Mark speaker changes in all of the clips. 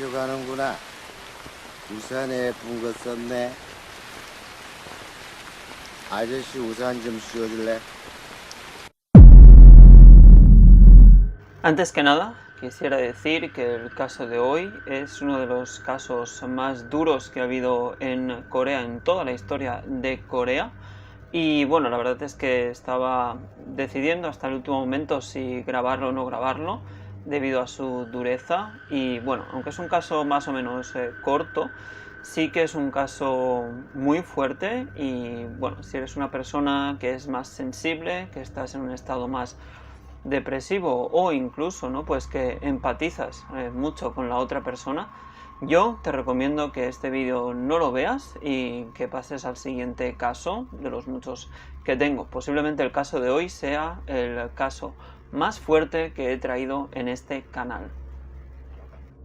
Speaker 1: 학교 가는구나. 우산에 예쁜 거 썼네. 아저씨 우산 좀 씌워줄래?
Speaker 2: Antes que nada, quisiera decir que el caso de hoy es uno de los casos más duros que ha habido en Corea, en toda la historia de Corea. Y bueno, la verdad es que estaba decidiendo hasta el último momento si grabarlo o no grabarlo, debido a su dureza. Y bueno, aunque es un caso más o menos corto, sí que es un caso muy fuerte. Y bueno, si eres una persona que es más sensible, que estás en un estado más depresivo o incluso, ¿no?, pues que empatizas mucho con la otra persona, yo te recomiendo que este vídeo no lo veas y que pases al siguiente caso de los muchos que tengo. Posiblemente el caso de hoy sea el caso más fuerte que he traído en este canal.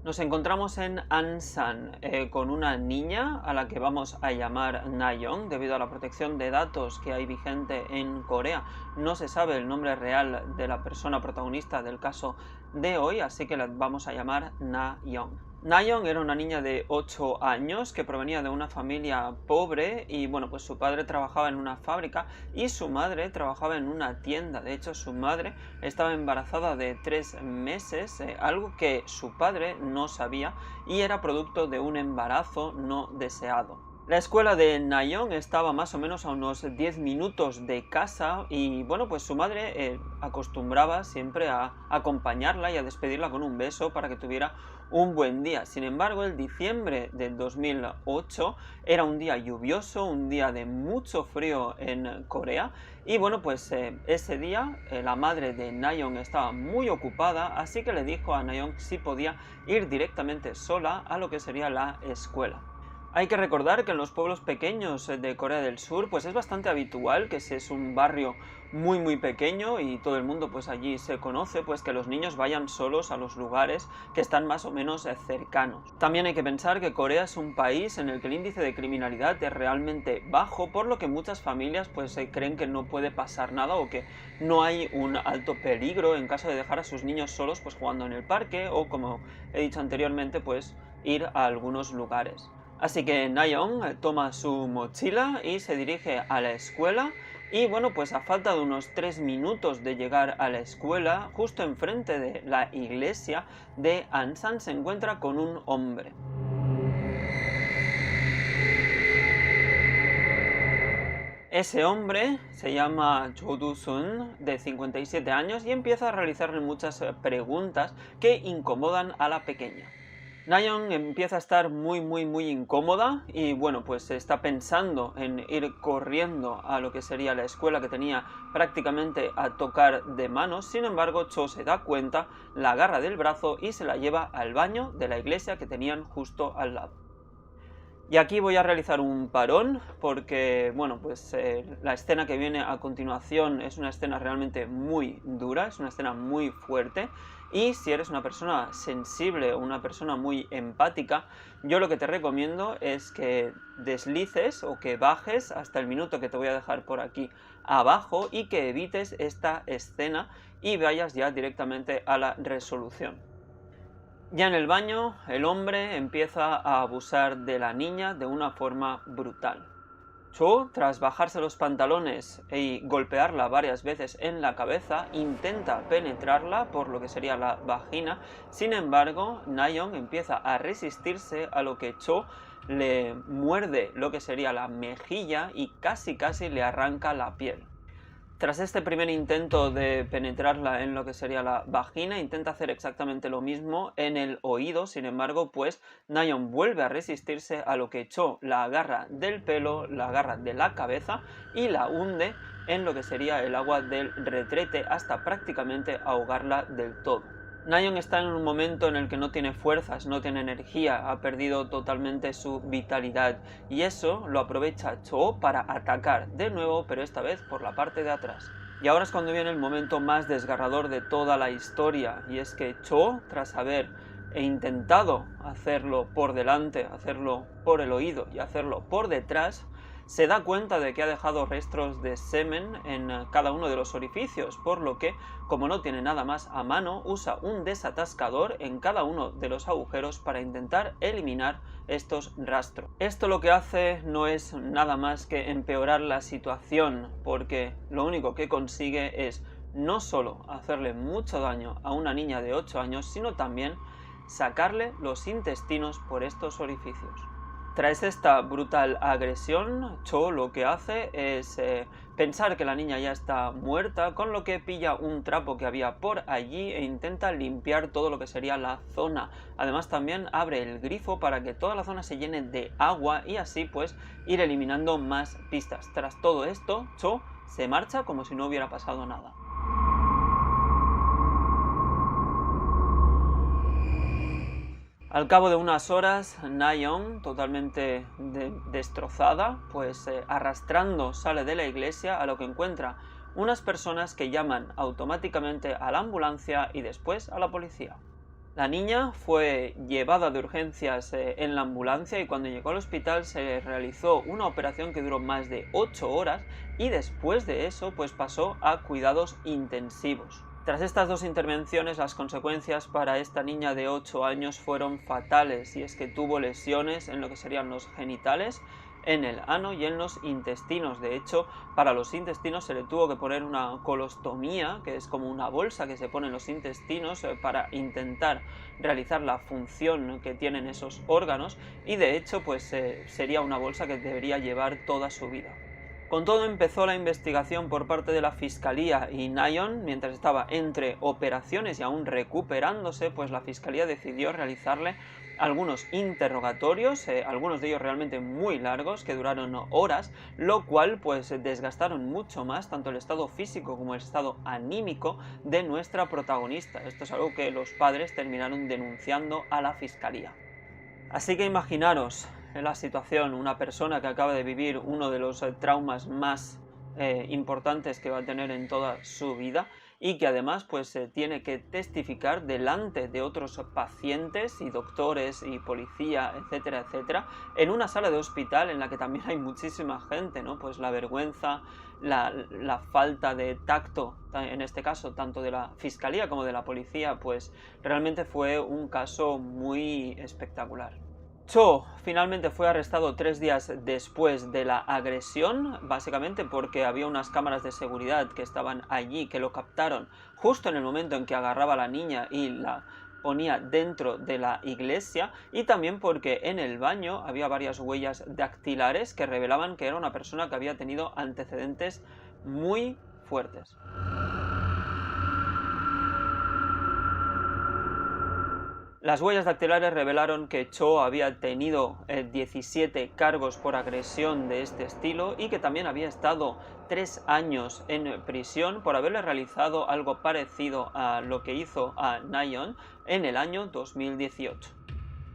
Speaker 2: Nos encontramos en Ansan con una niña a la que vamos a llamar Nayeon debido a la protección de datos que hay vigente en Corea. No se sabe el nombre real de la persona protagonista del caso de hoy, así que la vamos a llamar Nayeon. Nayeon era una niña de 8 años que provenía de una familia pobre y bueno, pues su padre trabajaba en una fábrica y su madre trabajaba en una tienda. De hecho, su madre estaba embarazada de 3 meses, algo que su padre no sabía y era producto de un embarazo no deseado. La escuela de Nayeon estaba más o menos a unos 10 minutos de casa y bueno, pues su madre acostumbraba siempre a acompañarla y a despedirla con un beso para que tuviera un buen día. Sin embargo, el diciembre del 2008 era un día lluvioso, un día de mucho frío en Corea y bueno, pues ese día la madre de Nayeon estaba muy ocupada, así que le dijo a Nayeon si podía ir directamente sola a lo que sería la escuela. Hay que recordar que en los pueblos pequeños de Corea del Sur pues es bastante habitual que si es un barrio muy pequeño y todo el mundo pues allí se conoce, pues que los niños vayan solos a los lugares que están más o menos cercanos. También hay que pensar que Corea es un país en el que el índice de criminalidad es realmente bajo, por lo que muchas familias pues creen que no puede pasar nada o que no hay un alto peligro en caso de dejar a sus niños solos pues jugando en el parque o, como he dicho anteriormente, pues ir a algunos lugares. Así que Nayeon toma su mochila y se dirige a la escuela y bueno, pues a falta de unos 3 minutos de llegar a la escuela, justo enfrente de la iglesia de Ansan se encuentra con un hombre. Ese hombre se llama Cho Do-sun, de 57 años, y empieza a realizarle muchas preguntas que incomodan a la pequeña. Nayeon empieza a estar muy incómoda y bueno, pues está pensando en ir corriendo a lo que sería la escuela que tenía prácticamente a tocar de manos. Sin embargo, Cho se da cuenta, la agarra del brazo y se la lleva al baño de la iglesia que tenían justo al lado. Y aquí voy a realizar un parón porque, bueno, pues la escena que viene a continuación es una escena realmente muy dura, es una escena muy fuerte y si eres una persona sensible o una persona muy empática, yo lo que te recomiendo es que deslices o que bajes hasta el minuto que te voy a dejar por aquí abajo y que evites esta escena y vayas ya directamente a la resolución. Ya en el baño, el hombre empieza a abusar de la niña de una forma brutal. Cho, tras bajarse los pantalones y golpearla varias veces en la cabeza, intenta penetrarla por lo que sería la vagina. Sin embargo, Nayeon empieza a resistirse a lo que Cho le muerde lo que sería la mejilla y casi le arranca la piel. Tras este primer intento de penetrarla en lo que sería la vagina, intenta hacer exactamente lo mismo en el oído. Sin embargo, pues Nayeon vuelve a resistirse a lo que Cho la agarra del pelo, la agarra de la cabeza y la hunde en lo que sería el agua del retrete hasta prácticamente ahogarla del todo. Nayeon está en un momento en el que no tiene fuerzas, no tiene energía, ha perdido totalmente su vitalidad y eso lo aprovecha Cho para atacar de nuevo, pero esta vez por la parte de atrás. Y ahora es cuando viene el momento más desgarrador de toda la historia, y es que Cho, tras haber intentado hacerlo por delante, hacerlo por el oído y hacerlo por detrás, se da cuenta de que ha dejado restos de semen en cada uno de los orificios, por lo que, como no tiene nada más a mano, usa un desatascador en cada uno de los agujeros para intentar eliminar estos rastros. Esto lo que hace no es nada más que empeorar la situación, porque lo único que consigue es no solo hacerle mucho daño a una niña de 8 años, sino también sacarle los intestinos por estos orificios. Tras esta brutal agresión, Cho lo que hace es pensar que la niña ya está muerta, con lo que pilla un trapo que había por allí e intenta limpiar todo lo que sería la zona. Además también abre el grifo para que toda la zona se llene de agua y así pues ir eliminando más pistas. Tras todo esto, Cho se marcha como si no hubiera pasado nada. Al cabo de unas horas, Na-yeon, totalmente destrozada, pues arrastrando sale de la iglesia, a lo que encuentra unas personas que llaman automáticamente a la ambulancia y después a la policía. La niña fue llevada de urgencias en la ambulancia y cuando llegó al hospital se realizó una operación que duró más de 8 horas y después de eso pues pasó a cuidados intensivos. Tras estas dos intervenciones, las consecuencias para esta niña de 8 años fueron fatales, y es que tuvo lesiones en lo que serían los genitales, en el ano y en los intestinos. De hecho, para los intestinos se le tuvo que poner una colostomía, que es como una bolsa que se pone en los intestinos para intentar realizar la función que tienen esos órganos, y de hecho pues sería una bolsa que debería llevar toda su vida. Con todo empezó la investigación por parte de la Fiscalía y Na-yeon, mientras estaba entre operaciones y aún recuperándose, pues la Fiscalía decidió realizarle algunos interrogatorios, algunos de ellos realmente muy largos, que duraron horas, lo cual pues desgastaron mucho más tanto el estado físico como el estado anímico de nuestra protagonista. Esto es algo que los padres terminaron denunciando a la Fiscalía. Así que imaginaros la situación, una persona que acaba de vivir uno de los traumas más importantes que va a tener en toda su vida y que además pues tiene que testificar delante de otros pacientes y doctores y policía, etcétera, etcétera, en una sala de hospital en la que también hay muchísima gente, ¿no? Pues la vergüenza, la falta de tacto, en este caso, tanto de la Fiscalía como de la policía, pues realmente fue un caso muy espectacular. Cho finalmente fue arrestado 3 días después de la agresión, básicamente porque había unas cámaras de seguridad que estaban allí, que lo captaron justo en el momento en que agarraba a la niña y la ponía dentro de la iglesia, y también porque en el baño había varias huellas dactilares que revelaban que era una persona que había tenido antecedentes muy fuertes. Las huellas dactilares revelaron que Cho había tenido 17 cargos por agresión de este estilo y que también había estado 3 años en prisión por haberle realizado algo parecido a lo que hizo a Na-yeon en el año 2018.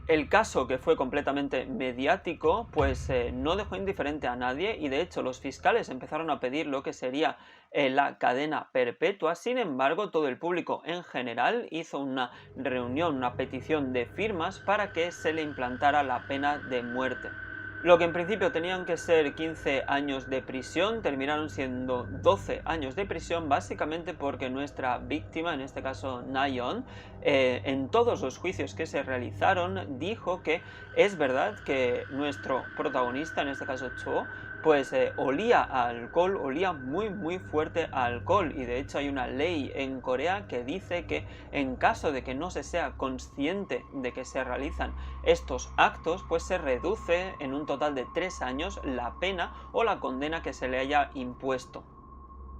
Speaker 2: El caso, que fue completamente mediático, pues no dejó indiferente a nadie, y de hecho los fiscales empezaron a pedir lo que sería la cadena perpetua. Sin embargo, todo el público en general hizo una reunión, una petición de firmas para que se le implantara la pena de muerte. Lo que en principio tenían que ser 15 años de prisión terminaron siendo 12 años de prisión, básicamente porque nuestra víctima, en este caso Na-yeon, en todos los juicios que se realizaron dijo que es verdad que nuestro protagonista, en este caso Cho, pues olía a alcohol, olía muy fuerte a alcohol, y de hecho hay una ley en Corea que dice que en caso de que no se sea consciente de que se realizan estos actos, pues se reduce en un total de 3 años la pena o la condena que se le haya impuesto.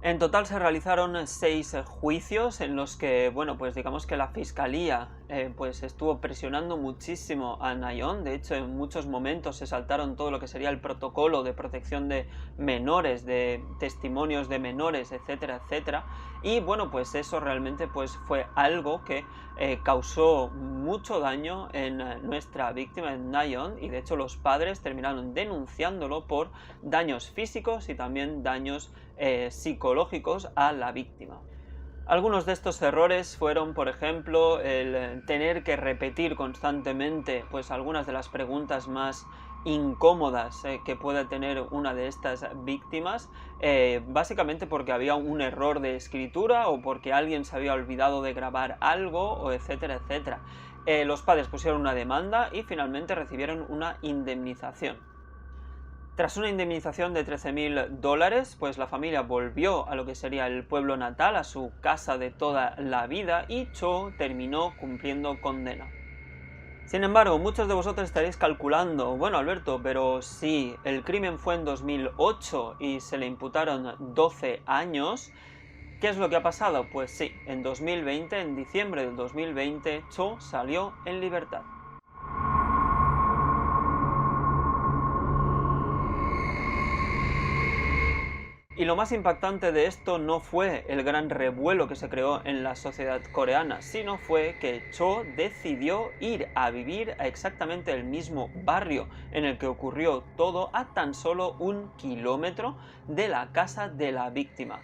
Speaker 2: En total se realizaron 6 juicios en los que, bueno, pues digamos que la Fiscalía pues estuvo presionando muchísimo a Na-yeon. De hecho, en muchos momentos se saltaron todo lo que sería el protocolo de protección de menores, de testimonios de menores, etcétera, etcétera. Y bueno, pues eso realmente pues fue algo que causó mucho daño en nuestra víctima, en Na-yeon, y de hecho los padres terminaron denunciándolo por daños físicos y también daños psicológicos a la víctima. Algunos de estos errores fueron, por ejemplo, el tener que repetir constantemente pues algunas de las preguntas más incómodas que pueda tener una de estas víctimas, básicamente porque había un error de escritura o porque alguien se había olvidado de grabar algo, o etcétera, etcétera. Los padres pusieron una demanda y finalmente recibieron una indemnización. Tras una indemnización de $13.000, pues la familia volvió a lo que sería el pueblo natal, a su casa de toda la vida, y Cho terminó cumpliendo condena. Sin embargo, muchos de vosotros estaréis calculando, bueno Alberto, pero si el crimen fue en 2008 y se le imputaron 12 años, ¿qué es lo que ha pasado? Pues sí, en 2020, en diciembre del 2020, Cho salió en libertad. Y lo más impactante de esto no fue el gran revuelo que se creó en la sociedad coreana, sino fue que Cho decidió ir a vivir a exactamente el mismo barrio en el que ocurrió todo, a tan solo 1 kilómetro de la casa de la víctima.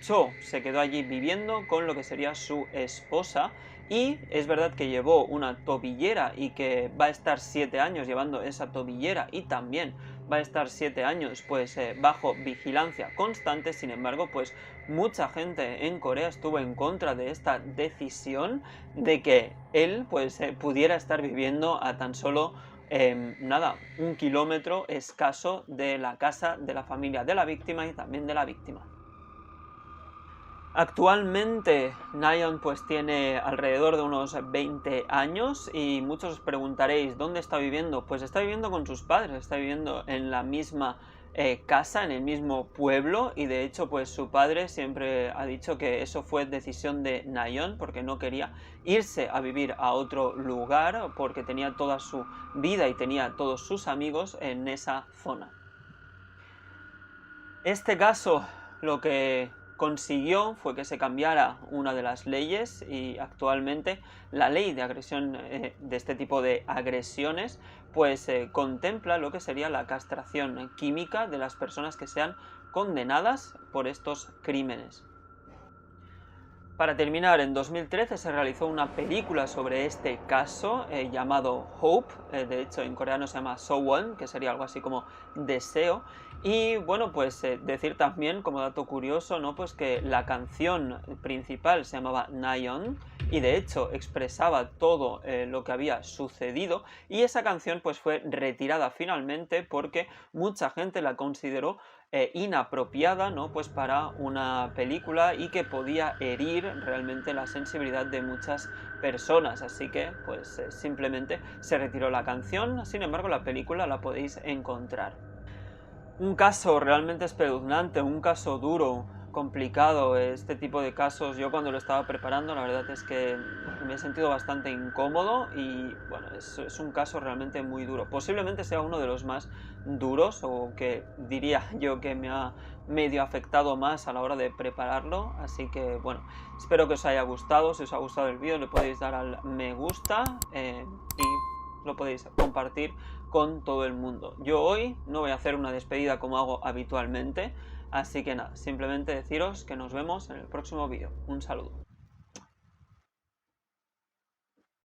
Speaker 2: Cho se quedó allí viviendo con lo que sería su esposa, y es verdad que llevó una tobillera y que va a estar 7 años llevando esa tobillera, y también va a estar 7 años pues bajo vigilancia constante. Sin embargo, pues mucha gente en Corea estuvo en contra de esta decisión de que él pues pudiera estar viviendo a tan solo 1 kilómetro escaso de la casa de la familia de la víctima y también de la víctima. Actualmente Nayeon pues tiene alrededor de unos 20 años y muchos os preguntaréis ¿dónde está viviendo? Pues está viviendo con sus padres, está viviendo en la misma casa, en el mismo pueblo, y de hecho pues su padre siempre ha dicho que eso fue decisión de Nayeon porque no quería irse a vivir a otro lugar porque tenía toda su vida y tenía todos sus amigos en esa zona. Este caso lo que consiguió fue que se cambiara una de las leyes, y actualmente la ley de agresión de este tipo de agresiones pues contempla lo que sería la castración química de las personas que sean condenadas por estos crímenes. Para terminar, en 2013 se realizó una película sobre este caso llamado Hope, de hecho en coreano se llama Sowon, que sería algo así como deseo. Y bueno, pues decir también como dato curioso, ¿no? Pues que la canción principal se llamaba Nayeon y de hecho expresaba todo lo que había sucedido, y esa canción pues fue retirada finalmente porque mucha gente la consideró inapropiada, ¿no? Pues para una película, y que podía herir realmente la sensibilidad de muchas personas, así que pues simplemente se retiró la canción. Sin embargo, la película la podéis encontrar. Un caso realmente espeluznante, un caso duro, complicado. Este tipo de casos, yo cuando lo estaba preparando, la verdad es que me he sentido bastante incómodo, y bueno, es un caso realmente muy duro. Posiblemente sea uno de los más duros, o que diría yo que me ha medio afectado más a la hora de prepararlo. Así que bueno, espero que os haya gustado. Si os ha gustado el vídeo le podéis dar al me gusta y lo podéis compartir con todo el mundo. Yo hoy no voy a hacer una despedida como hago habitualmente, así que nada, simplemente deciros que nos vemos en el próximo vídeo. Un saludo.